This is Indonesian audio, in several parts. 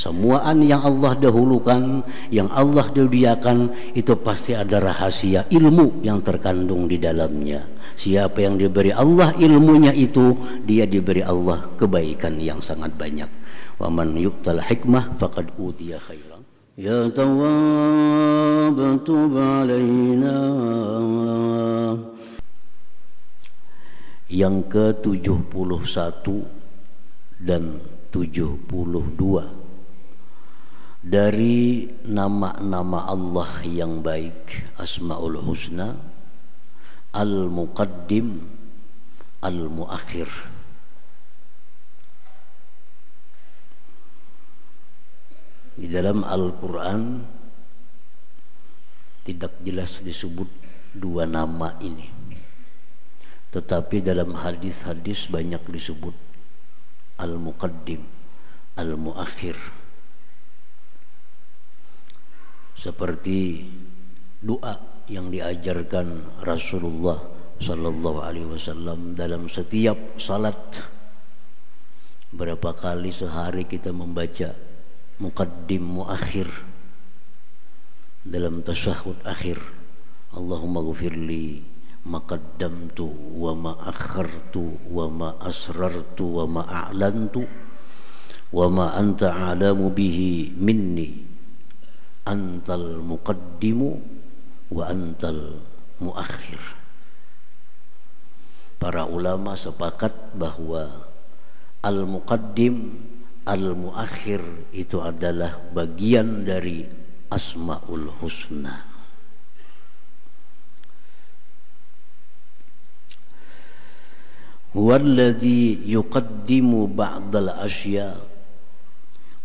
Semuaan yang Allah dahulukan, yang Allah dudiakan, itu pasti ada rahasia ilmu yang terkandung di dalamnya. Siapa yang diberi Allah ilmunya itu, dia diberi Allah kebaikan yang sangat banyak. Wa man yu'tal hikmah faqad utiya khairan. Ya Tawwab tub alaina. Yang ke-71 dan 72 dari nama-nama Allah yang baik, Asmaul Husna, Al-Muqaddim, Al-Muakhir. Di dalam Al-Quran tidak jelas disebut dua nama ini, tetapi dalam hadis-hadis banyak disebut Al-Muqaddim, Al-Muakhir. Seperti doa yang diajarkan Rasulullah sallallahu alaihi wasallam dalam setiap salat. Berapa kali sehari kita membaca muqaddim muakhir dalam tasyahud akhir. Allahumma ghfirli ma qaddamtu wa ma akhartu wa ma asrartu wa ma a'lantu wa ma anta a'lamu bihi minni antal muqaddimu wa antal muakhir. Para ulama sepakat bahwa al-muqaddim, al-muakhir itu adalah bagian dari Asmaul Husna. Huwallazi yuqaddimu ba'dal asya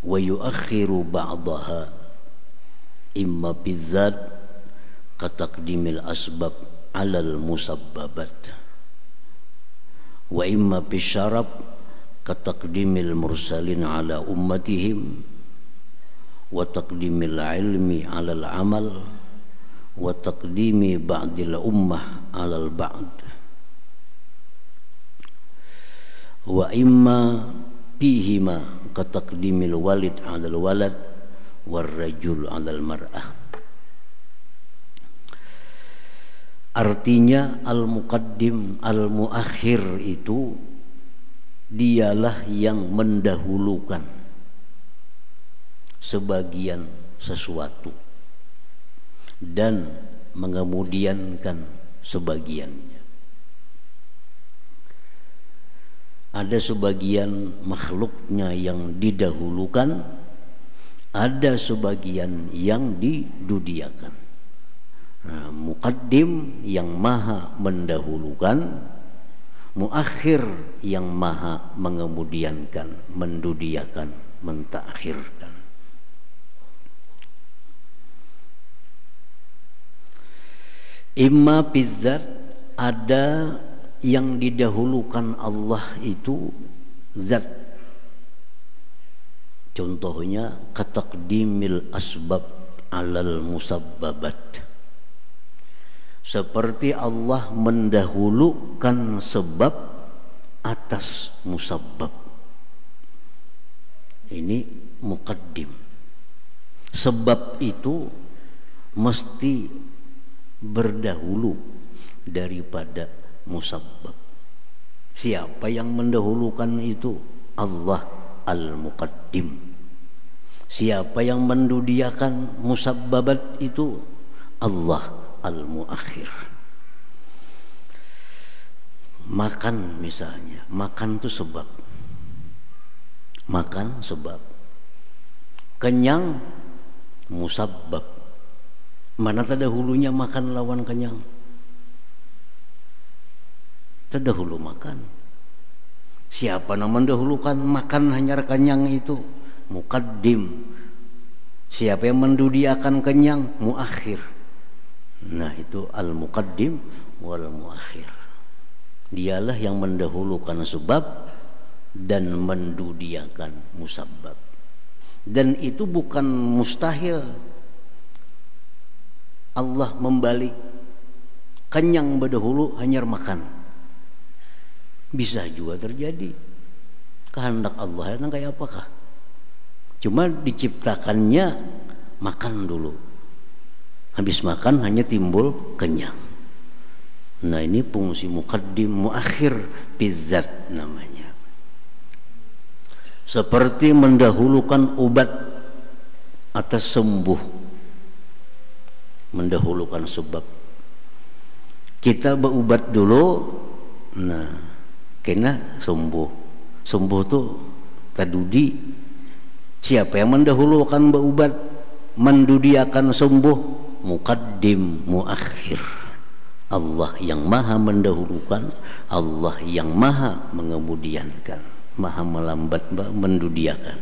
wa yuakhiru ba'daha imma bizzat kataqdimil asbab alal musabbabat wa imma bisyarab kataqdimil mursalin ala ummatihim wa taqdimil ilmi alal amal wa taqdimi ba'dil ummah alal ba'd wa imma bihima kataqdimil walid alal walad warrajul 'alal mar'ah. Artinya al-muqaddim, al-muakhir itu dialah yang mendahulukan sebagian sesuatu dan mengemudiankan sebagiannya. Ada sebagian makhluknya yang didahulukan, ada sebagian yang didudiakan. Nah, muqaddim yang maha mendahulukan, muakhir yang maha mengemudiankan, mendudiakan, mentakhirkan. Imma bizzat, ada yang didahulukan Allah itu zat. Contohnya kataqdimil asbab alal musabbabat. Seperti Allah mendahulukan sebab atas musabbab. Ini muqaddim. Sebab itu mesti berdahulu daripada musabbab. Siapa yang mendahulukan itu? Allah al-muqaddim. Siapa yang mendudiakan musabbabat itu? Allah al-muakhir. Makan misalnya, makan itu sebab. Makan sebab. Kenyang musabbab. Mana terdahulunya makan lawan kenyang? Terdahulu makan. Siapa yang mendahulukan makan hanya kenyang itu? Muqaddim. Siapa yang mendudiakan kenyang? Muakhir. Nah, itu al-muqaddim wal muakhir. Dialah yang mendahulukan sebab dan mendudiakan musabbab. Dan itu bukan mustahil Allah membalik kenyang berdahulu hanya makan. Bisa juga terjadi. Kehendak Allah yang kayak apakah? Cuma diciptakannya makan dulu. Habis makan hanya timbul kenyang. Nah ini fungsi muqaddim muakhir pizzat namanya. Seperti mendahulukan obat atas sembuh, mendahulukan sebab. Kita berobat dulu, nah kena sembuh. Sembuh tuh tadudi. Siapa yang mendahulukan berobat, mendudi akan sembuh? Muqaddim muakhir. Allah yang maha mendahulukan, Allah yang maha mengemudiankan, maha melambat mendudiakan.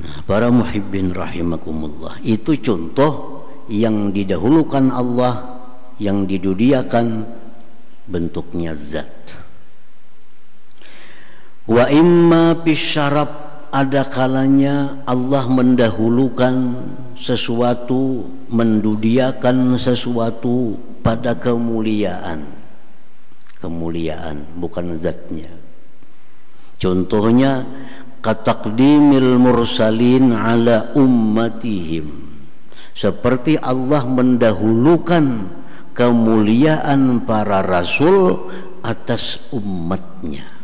Nah, para muhibbin rahimakumullah, itu contoh yang didahulukan Allah, yang didudiakan bentuknya zat. Wa imma bisyarab, ada kalanya Allah mendahulukan sesuatu, mendudiakan sesuatu pada kemuliaan. Kemuliaan bukan zatnya. Contohnya kataqdimil mursalin ala ummatihim, seperti Allah mendahulukan kemuliaan para rasul atas umatnya.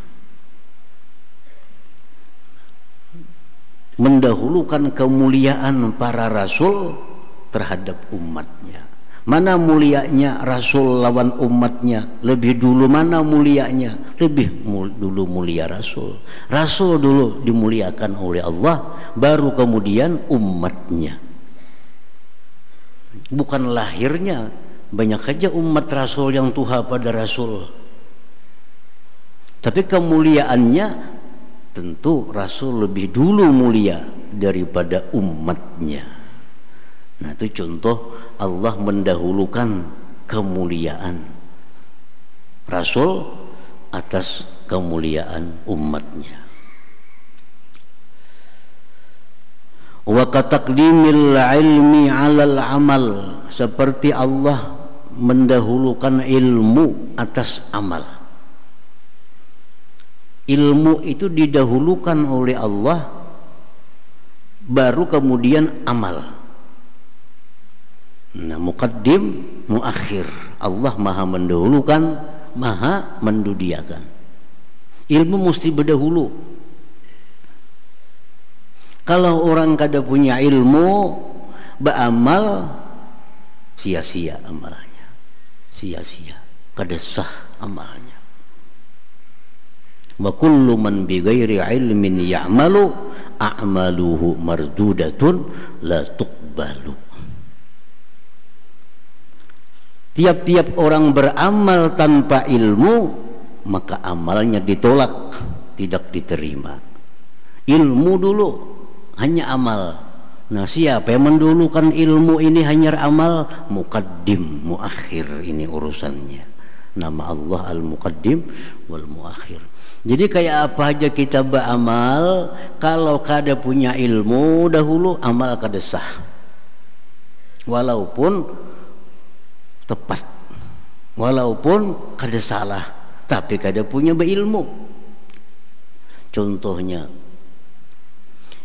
Mendahulukan kemuliaan para rasul terhadap umatnya. Mana mulianya rasul lawan umatnya? Lebih dulu mana mulianya? Lebih dulu mulia rasul. Rasul dulu dimuliakan oleh Allah, baru kemudian umatnya. Bukan lahirnya. Banyak saja umat rasul yang tuha pada rasul. Tapi kemuliaannya tentu rasul lebih dulu mulia daripada umatnya. Nah itu contoh Allah mendahulukan kemuliaan rasul atas kemuliaan umatnya. Wa kataqdimil ilmi 'alal amal, seperti Allah mendahulukan ilmu atas amal. Ilmu itu didahulukan oleh Allah, baru kemudian amal. Nah, muqaddim muakhir. Allah maha mendahulukan, maha mendudiakan. Ilmu mesti berdahulu. Kalau orang kada punya ilmu, beramal sia-sia amalnya. Sia-sia, kada sah amalnya. Wa kullu man bighairi ilmin ya'malu a'maluhu mardudatun la tuqbalu. Tiap-tiap orang beramal tanpa ilmu, maka amalnya ditolak, tidak diterima. Ilmu dulu, hanya amal. Nah siapa yang mendulukan ilmu ini hanya amal? Muqaddim muakhir, ini urusannya. Nama Allah al-muqaddim wal muakhir. Jadi kayak apa aja kita beramal, kalau kada punya ilmu dahulu, amal kada sah. Walaupun tepat, walaupun kada salah, tapi kada punya berilmu. Contohnya,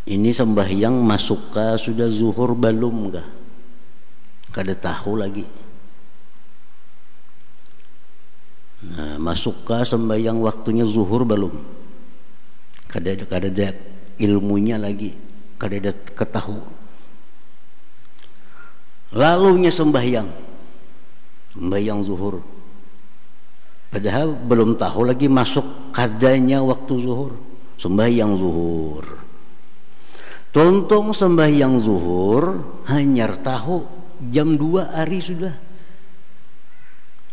ini sembahyang masuk kah sudah zuhur belum kah? Kada tahu lagi. Nah, masukkah sembahyang waktunya zuhur belum? Kada ada ilmunya lagi, kada ada ketahu. Lalunya sembahyang zuhur, padahal belum tahu lagi masuk kadanya waktu zuhur. Sembahyang zuhur, tontong sembahyang zuhur hanya tahu jam 2 hari sudah.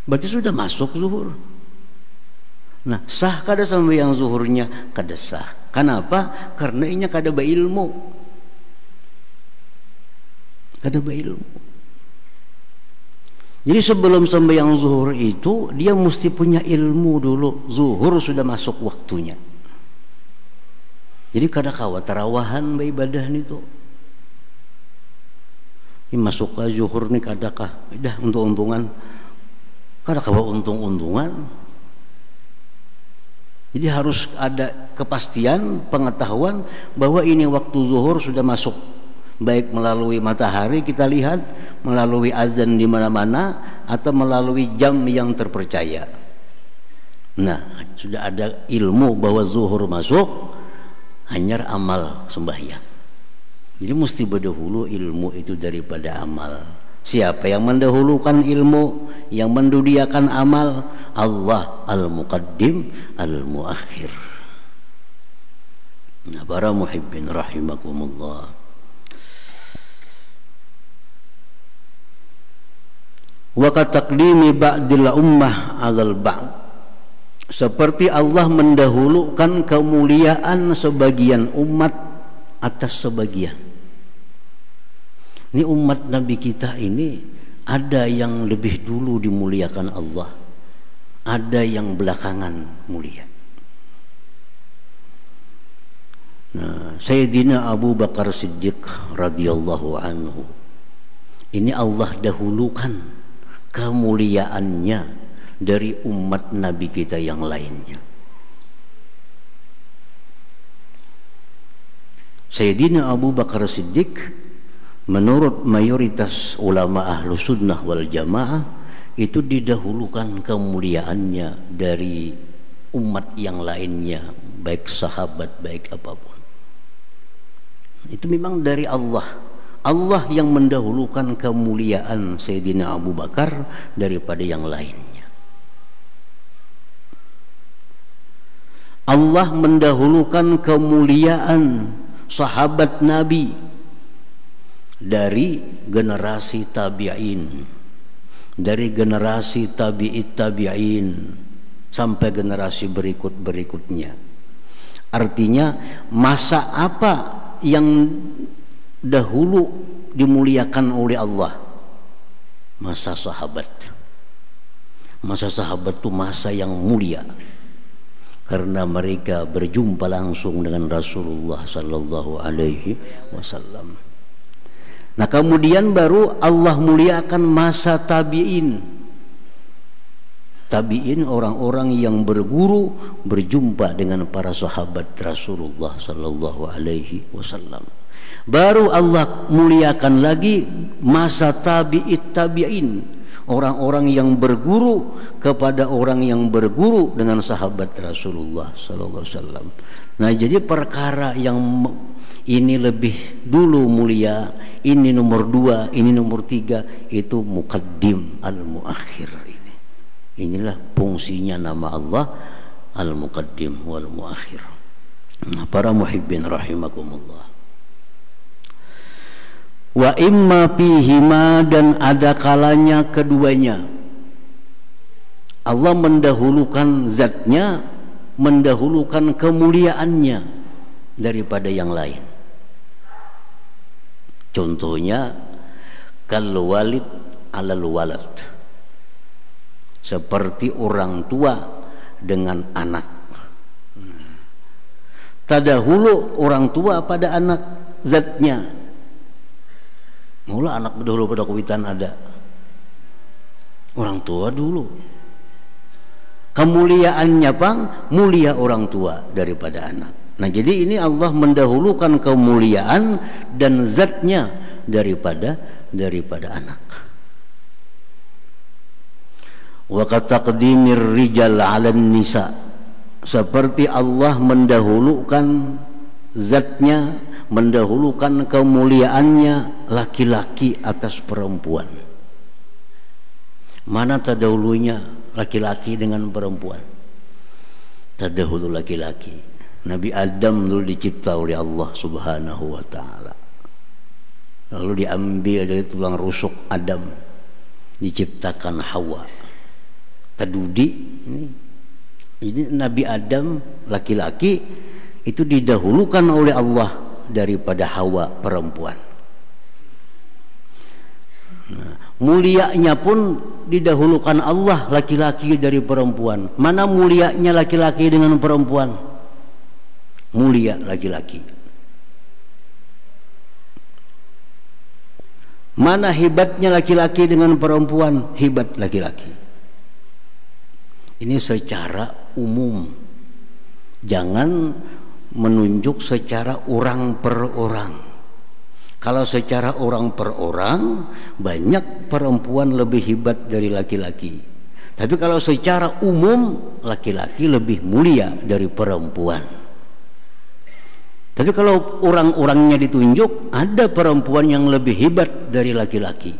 Berarti sudah masuk zuhur. Nah, sah kada sembahyang zuhurnya? Kada sah. Kenapa? Karena inya kada beilmu. Kada beilmu. Jadi sebelum sembahyang zuhur itu dia mesti punya ilmu dulu. Zuhur sudah masuk waktunya. Jadi kada kawa tarawahan beribadah itu. Ini masuk ke zuhur nih kadakah? Dah untung-untungan. Kada kawa untung-untungan. Jadi harus ada kepastian, pengetahuan bahwa ini waktu zuhur sudah masuk, baik melalui matahari kita lihat, melalui azan di mana-mana, atau melalui jam yang terpercaya. Nah, sudah ada ilmu bahwa zuhur masuk, hanya amal sembahyang. Jadi mesti berdahulu ilmu itu daripada amal. Siapa yang mendahulukan ilmu, yang mendudiakan amal? Allah al-muqaddim al-muakhir. Nah, para muhibbin rahimakumullah. Wa kataqdimi ba'dil ummah 'alal ba'd. Seperti Allah mendahulukan kemuliaan sebagian umat atas sebagian. Ini umat Nabi kita ini ada yang lebih dulu dimuliakan Allah, ada yang belakangan mulia. Nah, Sayyidina Abu Bakar Siddiq radhiyallahu anhu, ini Allah dahulukan kemuliaannya dari umat Nabi kita yang lainnya. Sayyidina Abu Bakar Siddiq menurut mayoritas ulama ahlu sunnah wal jamaah itu didahulukan kemuliaannya dari umat yang lainnya, baik sahabat, baik apapun. Itu memang dari Allah. Allah yang mendahulukan kemuliaan Sayyidina Abu Bakar daripada yang lainnya. Allah mendahulukan kemuliaan sahabat Nabi dari generasi tabi'in, dari generasi tabi'it tabi'in sampai generasi berikutnya. Artinya masa apa yang dahulu dimuliakan oleh Allah? Masa sahabat. Masa sahabat itu masa yang mulia karena mereka berjumpa langsung dengan Rasulullah sallallahu alaihi wasallam. Nah, kemudian baru Allah muliakan masa tabi'in. Tabi'in orang-orang yang berguru, berjumpa dengan para sahabat Rasulullah sallallahu alaihi wasallam. Baru Allah muliakan lagi masa tabi'it tabi'in, orang-orang yang berguru kepada orang yang berguru dengan sahabat Rasulullah sallallahu alaihi wasallam. Nah, jadi perkara yang ini lebih dulu mulia, ini nomor 2, ini nomor 3, itu muqaddim al-muakhir ini. Inilah fungsinya nama Allah al-muqaddim wal muakhir. Nah, para muhibbin rahimakumullah. Wa imma fihima, dan ada kalanya keduanya Allah mendahulukan zatnya, mendahulukan kemuliaannya daripada yang lain. Contohnya kal walid alal walad, seperti orang tua dengan anak. Tadahulu orang tua pada anak zatnya. Mula anak dahulu pada kuitan ada. Orang tua dulu. Kemuliaannya pang mulia orang tua daripada anak. Nah, jadi ini Allah mendahulukan kemuliaan dan zatnya daripada anak. Wa taqdimir rijal 'alan nisa, seperti Allah mendahulukan zatnya, mendahulukan kemuliaannya laki-laki atas perempuan. Mana terdahulunya laki-laki dengan perempuan? Terdahulu laki-laki. Nabi Adam dulu dicipta oleh Allah Subhanahu wa ta'ala, lalu diambil dari tulang rusuk Adam, diciptakan Hawa. Tadudi ini Nabi Adam laki-laki itu didahulukan oleh Allah daripada Hawa perempuan. Nah, mulianya pun didahulukan Allah laki-laki dari perempuan. Mana mulianya laki-laki dengan perempuan? Mulia laki-laki. Mana hebatnya laki-laki dengan perempuan? Hebat laki-laki. Ini secara umum. Jangan menunjuk secara orang per orang. Kalau secara orang per orang, banyak perempuan lebih hebat dari laki-laki. Tapi kalau secara umum, laki-laki lebih mulia dari perempuan. Tapi kalau orang-orangnya ditunjuk, ada perempuan yang lebih hebat dari laki-laki.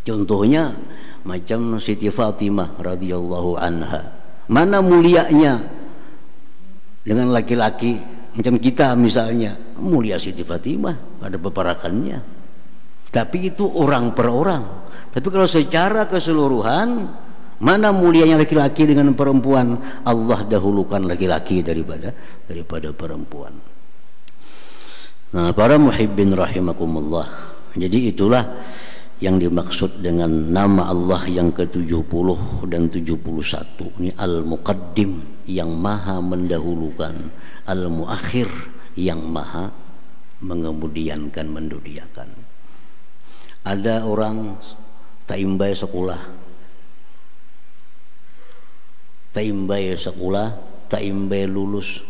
Contohnya macam Siti Fatimah radhiyallahu anha. Mana mulianya dengan laki-laki? Macam kita misalnya, mulia Siti Fatimah pada peperakannya. Tapi itu orang per orang. Tapi kalau secara keseluruhan, mana mulianya laki-laki dengan perempuan? Allah dahulukan laki-laki daripada perempuan. Nah, para muhibbin rahimakumullah. Jadi itulah yang dimaksud dengan nama Allah yang ke-70 dan 71. Ini Al-Muqaddim, yang maha mendahulukan, Al-Muakhir, yang maha mengemudiankan, mendudiakan. Ada orang taimbai sekolah, taimbai lulus.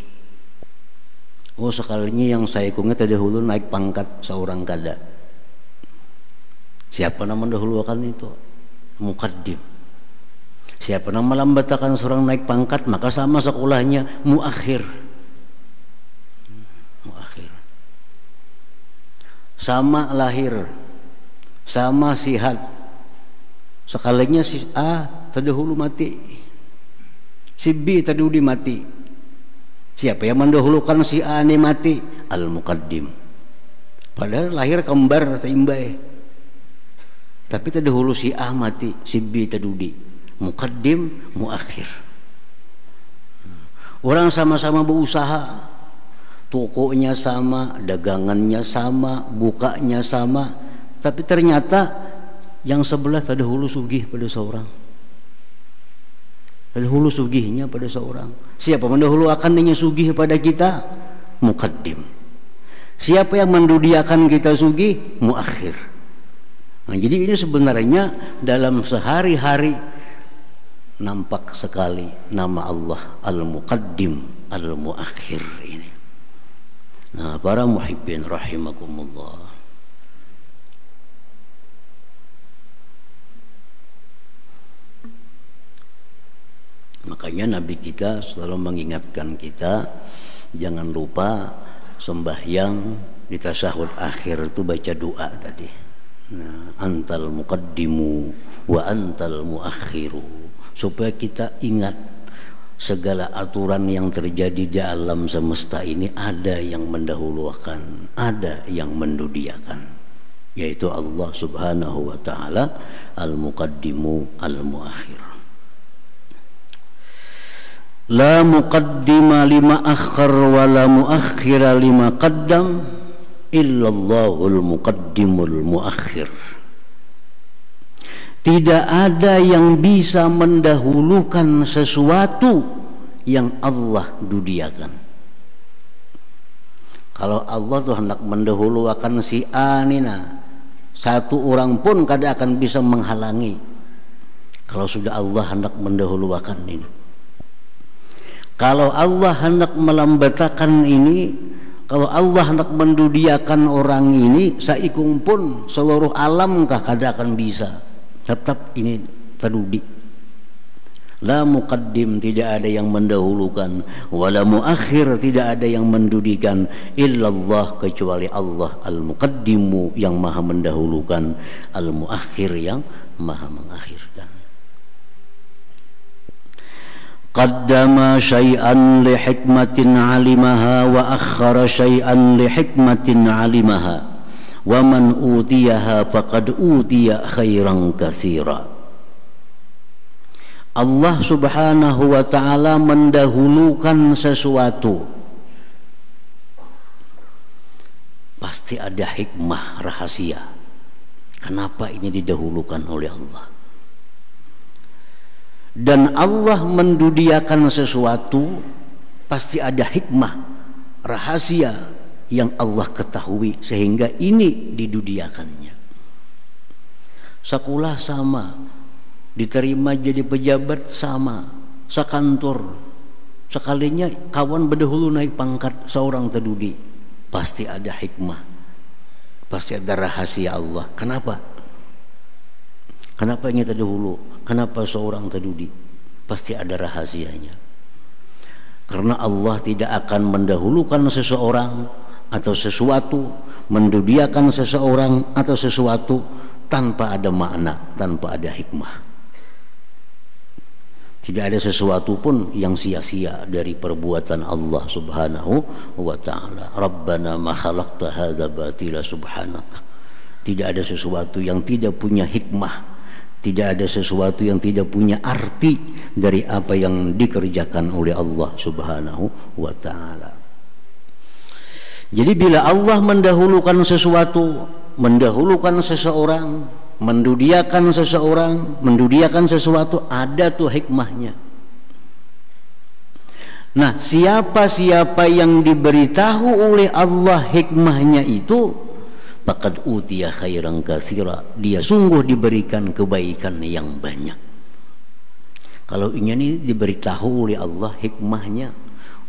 Oh, sekalinya yang saya ingat dahulu naik pangkat seorang kada. Siapa nama mendahulukan itu? Muqaddim. Siapa nama melambatakan seorang naik pangkat, maka sama sekolahnya muakhir. Muakhir. Sama lahir, sama sihat. Sekalinya si A terdahulu mati, si B terdahulu mati. Siapa yang mendahulukan si A ini mati? Al-Muqaddim. Padahal lahir kembar taimbai, tapi terdahulu si A mati, si B terdudi. Muqaddim, muakhir. Orang sama-sama berusaha, tokonya sama, dagangannya sama, bukanya sama, tapi ternyata yang sebelah terdahulu sugih pada seorang, terdahulu sugihnya pada seorang. Siapa mendahulu akan sugih pada kita? Muqaddim. Siapa yang mendudiakan kita sugih? Muakhir. Nah, jadi ini sebenarnya dalam sehari-hari nampak sekali nama Allah Al-Muqaddim, Al-Muakhir ini. Nah, para muhibbin rahimakumullah. Makanya Nabi kita selalu mengingatkan kita, jangan lupa sembahyang di tasyahud akhir itu baca doa tadi. Nah, antal muqaddimu wa antal muakhiru, supaya kita ingat segala aturan yang terjadi di alam semesta ini ada yang mendahulukan, ada yang mendudiakan, yaitu Allah Subhanahu wa taala al-muqaddimu al-muakhir. La muqaddima lima akhir wa la muakhira lima qaddam illallahul muqaddimul muakhir. Tidak ada yang bisa mendahulukan sesuatu yang Allah dudiakan. Kalau Allah tuh hendak mendahulukan si A nina, satu orang pun kada akan bisa menghalangi. Kalau sudah Allah hendak mendahulukan ini. Kalau Allah hendak melambatakan ini, kalau Allah hendak mendudiakan orang ini, saikung pun seluruh alam kah kada akan bisa. Tetap ini terdudi. La muqaddim, tidak ada yang mendahulukan, wala muakhir, tidak ada yang mendudikan, illallah, kecuali Allah al-muqaddimu, yang maha mendahulukan, al-muakhir, yang maha mengakhirkan. Qaddama syai'an li hikmatin alimaha wa akhara syai'an li hikmatin alimaha wa man utiyaha faqad utiya khairan katsira. Allah Subhanahu wa taala mendahulukan sesuatu, pasti ada hikmah rahasia kenapa ini didahulukan oleh Allah. Dan Allah mendudiakan sesuatu, pasti ada hikmah rahasia yang Allah ketahui sehingga ini didudiakannya. Sekolah sama, diterima jadi pejabat sama, sekantor sekalinya kawan berdahulu naik pangkat seorang terdudi, pasti ada hikmah, pasti ada rahasia Allah. Kenapa? Kenapa ini terdahulu? Kenapa seorang terdudi? Pasti ada rahasianya. Karena Allah tidak akan mendahulukan seseorang atau sesuatu, mendudiakan seseorang atau sesuatu tanpa ada makna, tanpa ada hikmah. Tidak ada sesuatu pun yang sia-sia dari perbuatan Allah Subhanahu wa ta'ala. Rabbana ma khalaqta hadza batila subhanaka. Tidak ada sesuatu yang tidak punya hikmah, tidak ada sesuatu yang tidak punya arti dari apa yang dikerjakan oleh Allah Subhanahu wa ta'ala. Jadi bila Allah mendahulukan sesuatu, mendahulukan seseorang, mendudiakan seseorang, mendudiakan sesuatu, ada tuh hikmahnya. Nah, siapa-siapa yang diberitahu oleh Allah hikmahnya itu, faqad utiya khairan katsira, dia sungguh diberikan kebaikan yang banyak. Kalau ini diberitahu oleh Allah hikmahnya,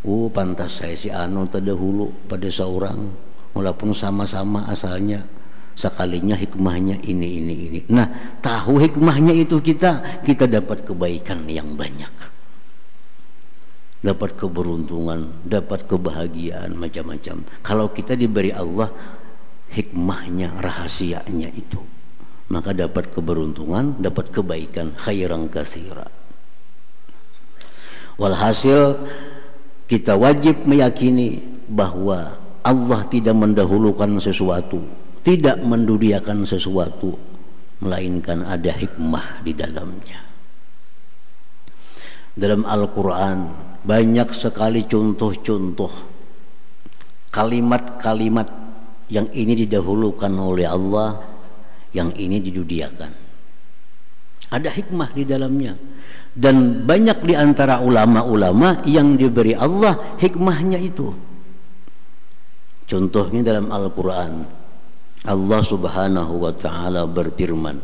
oh pantas saya si anu terdahulu pada seorang, walaupun sama-sama asalnya, sekalinya hikmahnya ini. Nah, tahu hikmahnya itu kita dapat kebaikan yang banyak, dapat keberuntungan, dapat kebahagiaan macam-macam. Kalau kita diberi Allah hikmahnya, rahasianya itu, maka dapat keberuntungan, dapat kebaikan khairan katsira. Walhasil kita wajib meyakini bahwa Allah tidak mendahulukan sesuatu, tidak mendudiakan sesuatu, melainkan ada hikmah di dalamnya. Dalam Al-Quran banyak sekali contoh-contoh kalimat-kalimat yang ini didahulukan oleh Allah, yang ini didudiakan. Ada hikmah di dalamnya. Dan banyak di antara ulama-ulama yang diberi Allah hikmahnya itu. Contohnya dalam Al-Quran, Allah Subhanahu wa ta'ala berfirman,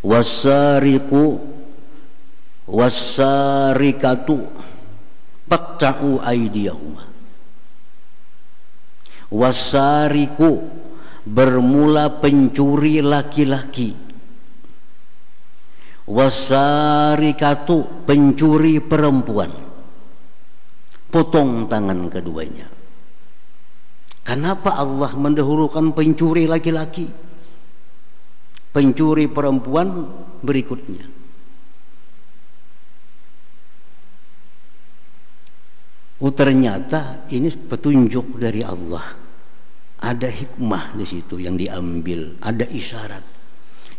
was-sariqu was-sariqatu faqta'u aydiyahuma. Was-sariqu, bermula pencuri laki-laki, was-sariqatu, pencuri perempuan, potong tangan keduanya. Kenapa Allah mendahulukan pencuri laki-laki, pencuri perempuan berikutnya? Oh, ternyata ini petunjuk dari Allah. Ada hikmah di situ yang diambil, ada isyarat.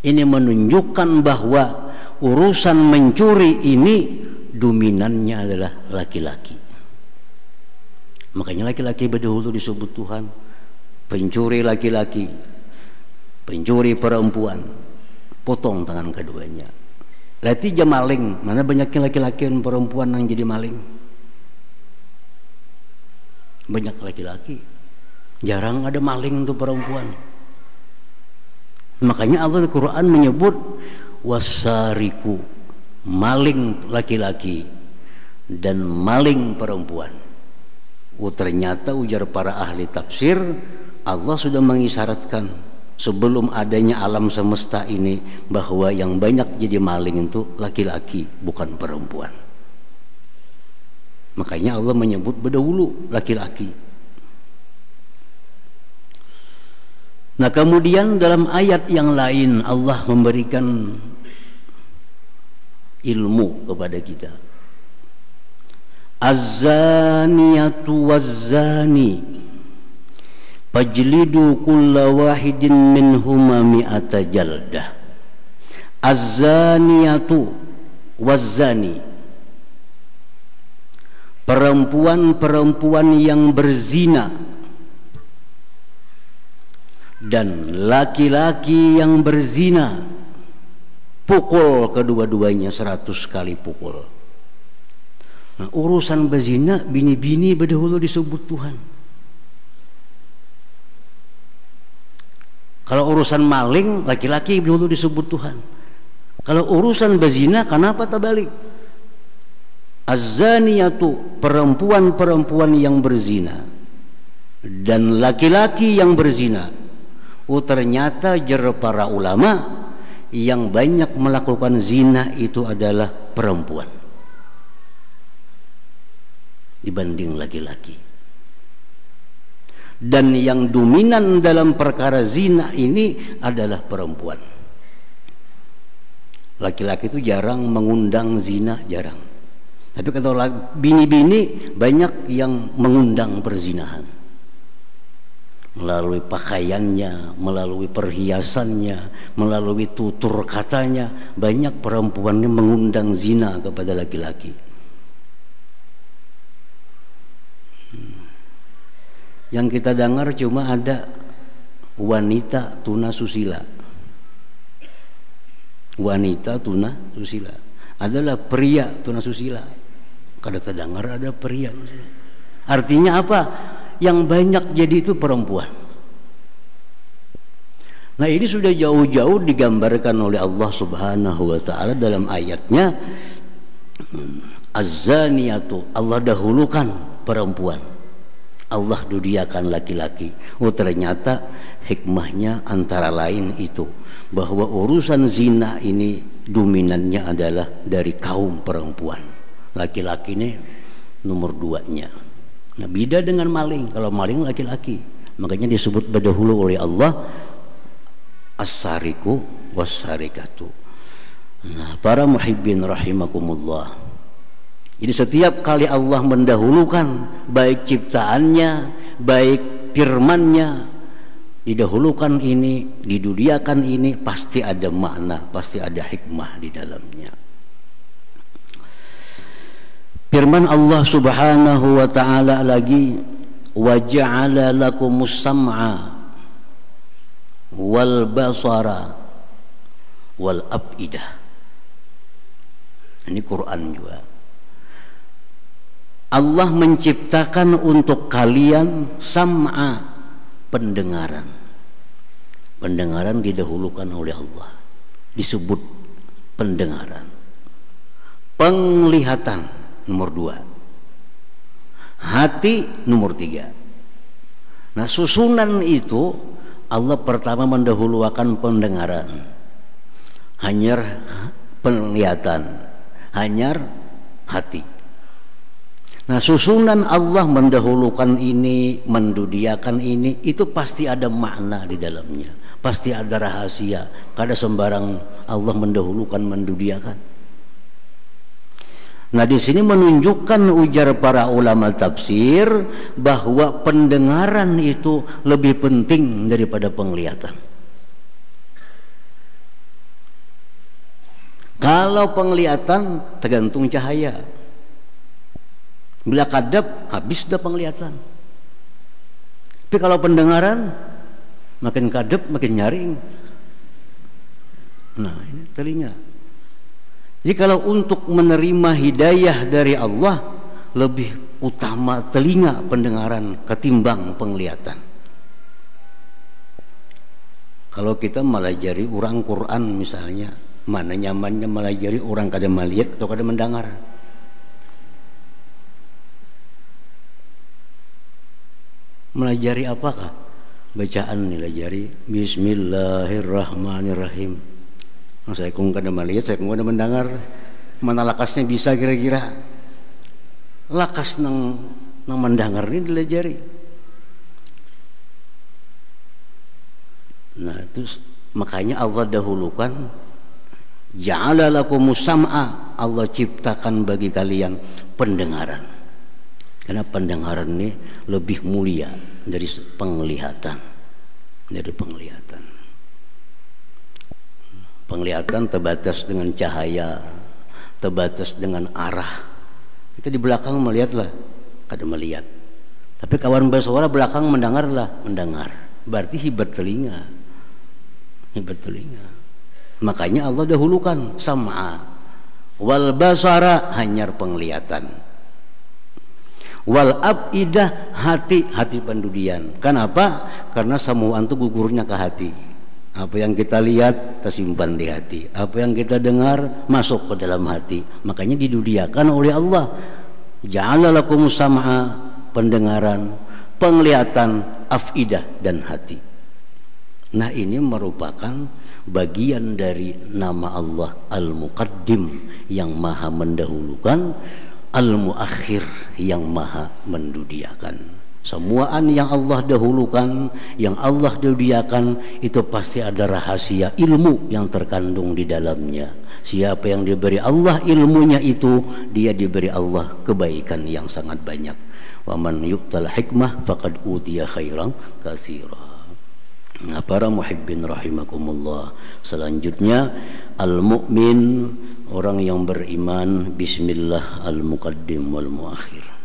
Ini menunjukkan bahwa urusan mencuri ini dominannya adalah laki-laki. Makanya laki-laki berdahulu disebut Tuhan. Pencuri laki-laki, pencuri perempuan, potong tangan keduanya. Lati aja maling, mana banyaknya laki-laki dan perempuan yang jadi maling? Banyak laki-laki, jarang ada maling untuk perempuan. Makanya Allah di Quran menyebut wasariku, maling laki-laki dan maling perempuan. Oh, ternyata ujar para ahli tafsir, Allah sudah mengisyaratkan sebelum adanya alam semesta ini bahwa yang banyak jadi maling itu laki-laki, bukan perempuan. Makanya Allah menyebut berdahulu laki-laki. Nah, kemudian dalam ayat yang lain Allah memberikan ilmu kepada kita. Az-zaniyatu waz-zani fajlidu kulla wahidin minhuma mi'ata jaldah. Az-zaniyatu waz-zani, perempuan-perempuan yang berzina dan laki-laki yang berzina, pukul kedua-duanya 100 kali pukul. Nah, urusan berzina bini-bini berdahulu disebut Tuhan. Kalau urusan maling laki-laki berdahulu disebut Tuhan. Kalau urusan berzina kenapa terbalik? Az-zaniyatu, perempuan-perempuan yang berzina, dan laki-laki yang berzina. Oh, ternyata jar para ulama, yang banyak melakukan zina itu adalah perempuan dibanding laki-laki. Dan yang dominan dalam perkara zina ini adalah perempuan. Laki-laki itu jarang mengundang zina, jarang. Tapi kalau bini-bini banyak yang mengundang perzinahan, melalui pakaiannya, melalui perhiasannya, melalui tutur katanya. Banyak perempuan yang mengundang zina kepada laki-laki. Yang kita dengar cuma ada wanita tuna susila. Wanita tuna susila adalah pria tuna susila. Kada terdengar ada pria. Artinya apa? Yang banyak jadi itu perempuan. Nah, ini sudah jauh-jauh digambarkan oleh Allah Subhanahu wa taala dalam ayatnya. Az-zaniyatu, Allah dahulukan perempuan, Allah dudiakan laki-laki. Oh, ternyata hikmahnya antara lain itu, bahwa urusan zina ini dominannya adalah dari kaum perempuan. Laki-laki ini nomor 2-nya. Nah, beda dengan maling. Kalau maling laki-laki, makanya disebut dahulu oleh Allah as-sariqu was-sariqatu. Nah, para muhibbin rahimakumullah, jadi setiap kali Allah mendahulukan baik ciptaannya, baik firmannya, didahulukan ini, didudiakan ini, pasti ada makna, pasti ada hikmah di dalamnya. Firman Allah Subhanahu wa taala lagi, wa ja'ala lakumus sam'a wal basara wal afidah. Ini Quran juga. Allah menciptakan untuk kalian sam'a, pendengaran. Pendengaran didahulukan oleh Allah, disebut pendengaran. Penglihatan nomor 2, hati nomor 3. Nah, susunan itu Allah pertama mendahulukan pendengaran, hanyar penglihatan, hanyar hati. Nah, susunan Allah mendahulukan ini, mendudiakan ini, itu pasti ada makna di dalamnya, pasti ada rahasia. Kada sembarang Allah mendahulukan, mendudiakan. Nah, di sini menunjukkan ujar para ulama tafsir bahwa pendengaran itu lebih penting daripada penglihatan. Kalau penglihatan tergantung cahaya, bila kadap habis dah penglihatan. Tapi kalau pendengaran, makin kadap makin nyaring. Nah, ini telinga. Jadi kalau untuk menerima hidayah dari Allah, lebih utama telinga pendengaran ketimbang penglihatan. Kalau kita melajari orang Quran misalnya, mana nyamannya melajari orang kada melihat atau kada mendengar? Melajari apakah? Bacaan dilajari Bismillahirrahmanirrahim. Saya kung kada melihat, saya kung kada mendengar. Mana lakasnya bisa kira-kira? Lakas nang mendengar ini dilajari. Nah, itu makanya Allah dahulukan ja'ala lakumus sam'a, Allah ciptakan bagi kalian pendengaran. Karena pendengaran ini lebih mulia dari penglihatan. Dari penglihatan. Penglihatan terbatas dengan cahaya, terbatas dengan arah. Kita di belakang melihatlah, kada melihat. Tapi kawan bersuara belakang mendengarlah, mendengar. Berarti hebat telinga. Hebat telinga. Makanya Allah dahulukan sam'a wal basara, hanyar penglihatan. Wal afidah, hati pendudian. Kenapa? Karena samuan itu gugurnya ke hati. Apa yang kita lihat tersimpan di hati, apa yang kita dengar masuk ke dalam hati. Makanya didudiakan oleh Allah. Ja'ala lakumus sam'a, pendengaran, penglihatan, afidah dan hati. Nah, ini merupakan bagian dari nama Allah Al-Muqaddim yang maha mendahulukan, Al-Muakhir yang maha mendudiakan. Semuaan yang Allah dahulukan, yang Allah dudiakan, itu pasti ada rahasia ilmu yang terkandung di dalamnya. Siapa yang diberi Allah ilmunya itu, dia diberi Allah kebaikan yang sangat banyak. Wa man yu'tal hikmah faqad utiya khairan katsira. Nah, para muhibbin rahimakumullah, selanjutnya al-mu'min, orang yang beriman, bismillah al-muqaddim wal muakhir.